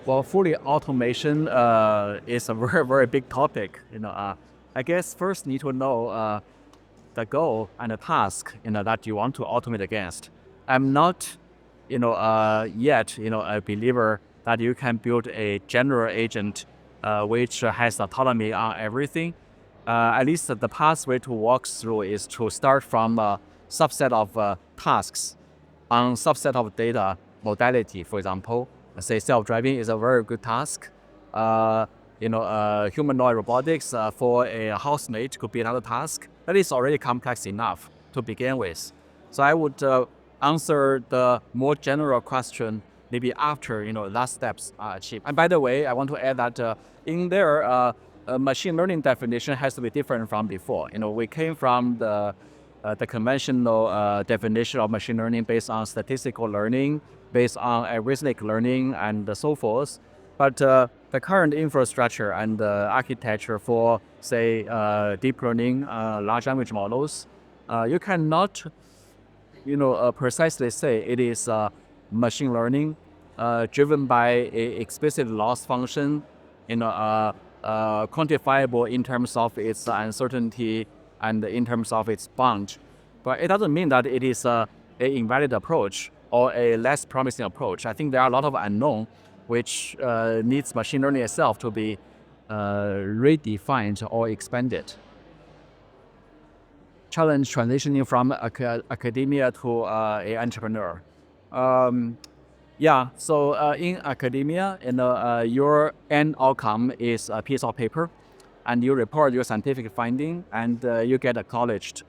Well, fully automation is a very, very big topic. I guess first need to know the goal and the task that you want to automate against. I'm not yet a believer that you can build a general agent which has autonomy on everything. At least the pathway to walk through is to start from a subset of tasks on subset of data modality. For example, say self-driving is a very good task. Humanoid robotics for a housemate could be another task. That is already complex enough to begin with. So I would answer the more general question maybe after that steps are achieved. And by the way, I want to add that in there, machine learning definition has to be different from before. We came from the conventional definition of machine learning based on statistical learning, based on arithmetic learning, and so forth. But the current infrastructure and architecture for, say, deep learning, large language models, you cannot, precisely say it is machine learning driven by a explicit loss function, quantifiable in terms of its uncertainty and in terms of its bound. But it doesn't mean that it is an invalid approach or a less promising approach. I think there are a lot of unknown which needs machine learning itself to be redefined or expanded. Challenge transitioning from academia to an entrepreneur. So in academia, your end outcome is a piece of paper, and you report your scientific finding, and you get acknowledged,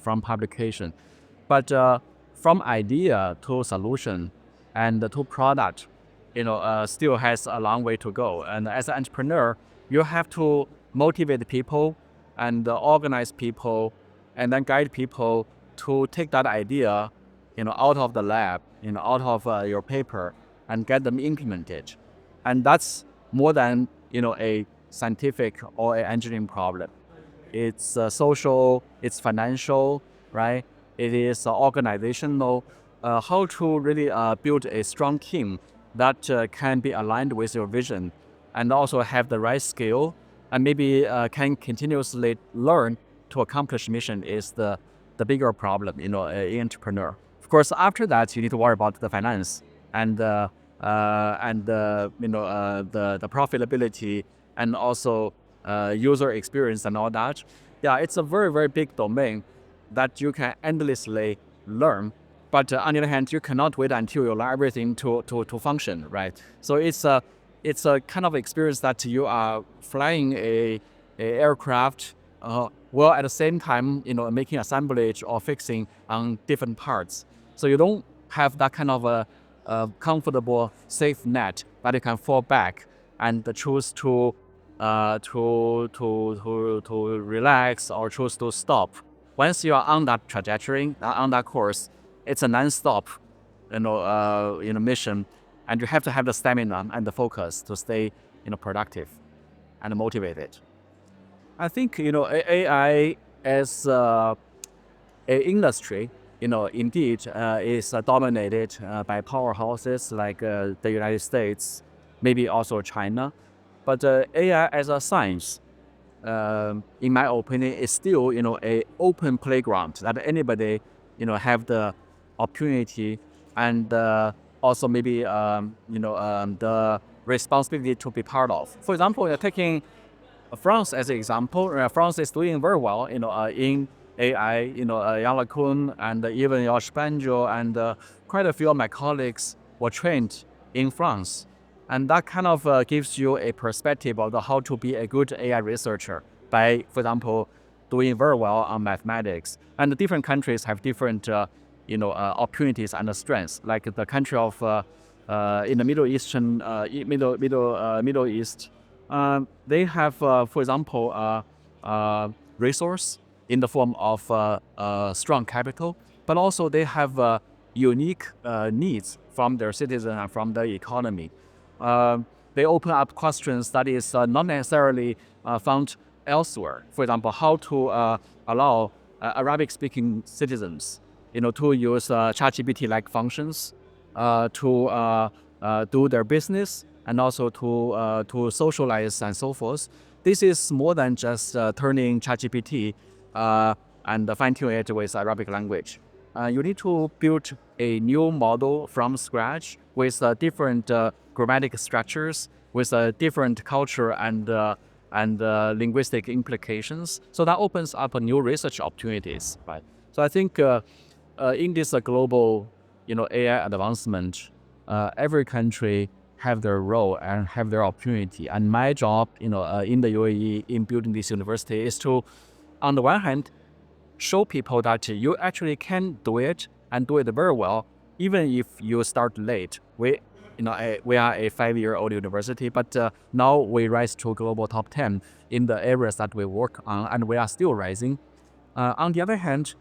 from publication. But from idea to solution and to product, still has a long way to go. And as an entrepreneur, you have to motivate people and organize people, and then guide people to take that idea, out of the lab, out of your paper, and get them implemented. And that's more than a scientific or an engineering problem. It's social, it's financial, right? It is organizational. How to really build a strong team that can be aligned with your vision, and also have the right skill, and maybe can continuously learn to accomplish mission is the bigger problem, in entrepreneur. Of course, after that, you need to worry about the finance and the profitability, and also user experience and all that. Yeah, it's a very, very big domain that you can endlessly learn. But on the other hand, you cannot wait until you learn everything to function, right? So it's a kind of experience that you are flying a aircraft, while at the same time, making assemblage or fixing on different parts. So you don't have that kind of a comfortable, safe net that you can fall back and choose to relax or choose to stop. Once you are on that trajectory, on that course, it's a non-stop, mission, and you have to have the stamina and the focus to stay, productive and motivated. I think AI as a industry, indeed is dominated by powerhouses like the United States, maybe also China. But AI as a science, in my opinion, is still a open playground that anybody have the opportunity and also maybe the responsibility to be part of. For example, taking France as an example, France is doing very well, in AI. Yann LeCun and even Josh Banjo and quite a few of my colleagues were trained in France, and that kind of gives you a perspective of how to be a good AI researcher by, for example, doing very well on mathematics. And the different countries have different, opportunities and strengths. Like the country of in the Middle East, they have, for example, resource in the form of strong capital, but also they have unique needs from their citizens and from the economy. They open up questions that is not necessarily found elsewhere. For example, how to allow Arabic-speaking citizens, to use ChatGPT-like functions to do their business, and also to socialize and so forth. This is more than just turning ChatGPT and fine-tune it with Arabic language. You need to build a new model from scratch with different grammatic structures, with a different culture and linguistic implications. So that opens up new research opportunities, right? So I think in this global, AI advancement, every country have their role and have their opportunity. And my job, in the UAE in building this university is to, on the one hand, show people that you actually can do it and do it very well, even if you start late. We are a 5-year-old university, but now we rise to global top 10 in the areas that we work on, and we are still rising. On the other hand,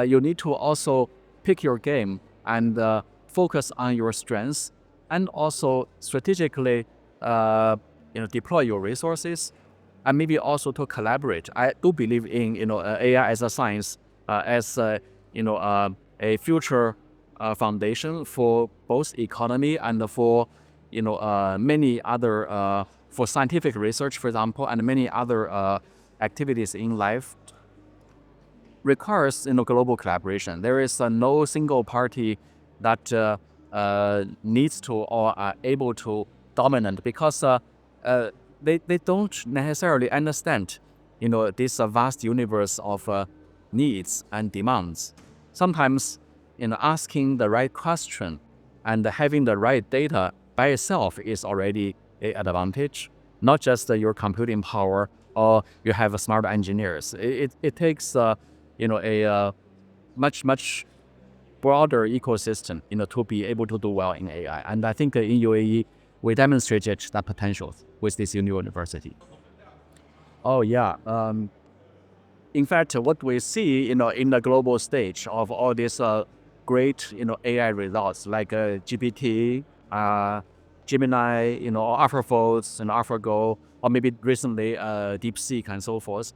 you need to also pick your game and focus on your strengths, and also strategically, deploy your resources, and maybe also to collaborate. I do believe in AI as a science, as a future foundation for both economy and for many other for scientific research, for example, and many other activities in life requires global collaboration. There is no single party that needs to or are able to dominate, because they don't necessarily understand this vast universe of needs and demands. Sometimes asking the right question and having the right data by itself is already an advantage, not just your computing power or you have smart engineers. It takes a much broader ecosystem to be able to do well in AI. And I think in UAE we demonstrated that potential with this university. Oh yeah. In fact, what we see in the global stage of all these great AI results like GPT, Gemini, AlphaFold and AlphaGo, or maybe recently DeepSeek and so forth.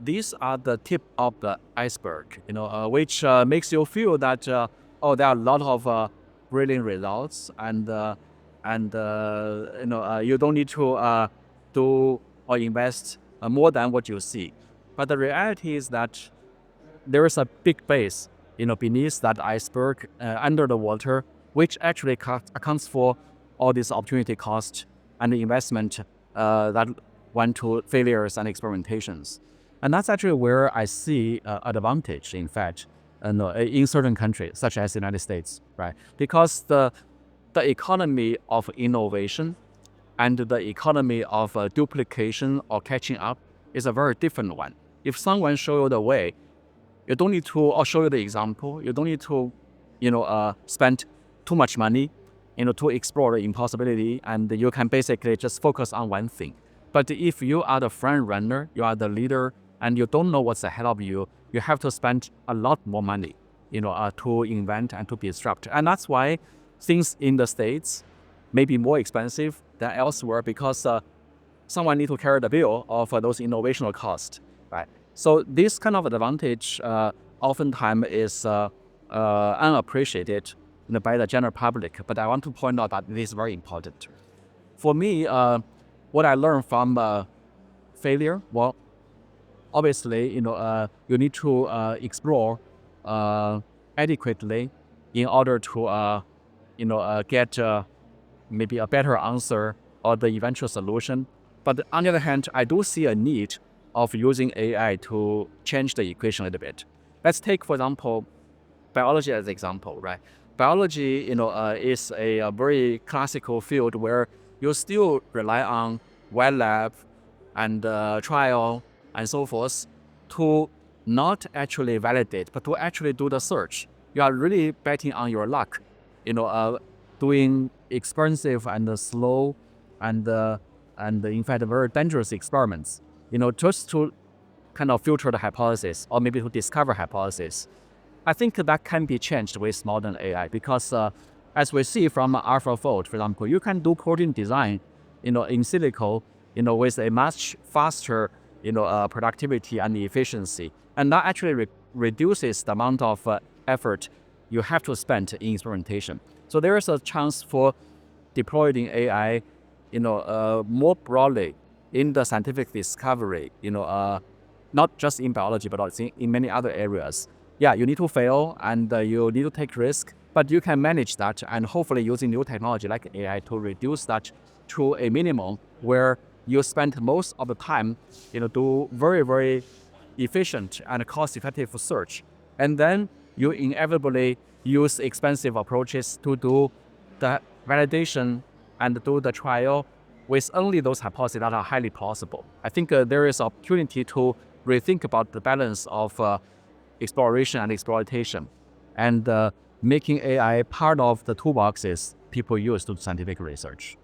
These are the tip of the iceberg, which makes you feel that there are a lot of brilliant results, and you don't need to do or invest more than what you see. But the reality is that there is a big base, beneath that iceberg, under the water, which actually accounts for all this opportunity cost and the investment that went to failures and experimentations. And that's actually where I see advantage, in fact, in certain countries, such as the United States, right? Because the economy of innovation and the economy of duplication or catching up is a very different one. If someone show you the way, you don't need to, or show you the example, you don't need to, spend too much money, to explore the impossibility, and you can basically just focus on one thing. But if you are the front runner, you are the leader, and you don't know what's ahead of you, you have to spend a lot more money, to invent and to disrupt. And that's why things in the States may be more expensive than elsewhere, because someone need to carry the bill of those innovational costs, right? So this kind of advantage oftentimes is unappreciated by the general public. But I want to point out that it is very important. For me, what I learned from failure, well, obviously, you need to explore adequately in order to, get maybe a better answer or the eventual solution. But on the other hand, I do see a need of using AI to change the equation a little bit. Let's take, for example, biology as an example, right? Biology, is a very classical field where you still rely on wet lab and trial and so forth to not actually validate, but to actually do the search. You are really betting on your luck, doing expensive and slow and in fact very dangerous experiments, just to kind of filter the hypothesis or maybe to discover hypothesis. I think that can be changed with modern AI because as we see from AlphaFold, for example, you can do protein design, in silico, with a much faster, productivity and efficiency. And that actually reduces the amount of effort you have to spend in experimentation. So there is a chance for deploying AI more broadly in the scientific discovery, not just in biology, but also in many other areas. Yeah, you need to fail and you need to take risk, but you can manage that and hopefully using new technology like AI to reduce that to a minimum where you spend most of the time, do very, very efficient and cost-effective research. And then you inevitably use expensive approaches to do the validation and do the trial with only those hypotheses that are highly plausible. I think there is opportunity to rethink about the balance of exploration and exploitation, and making AI part of the toolboxes people use to do scientific research.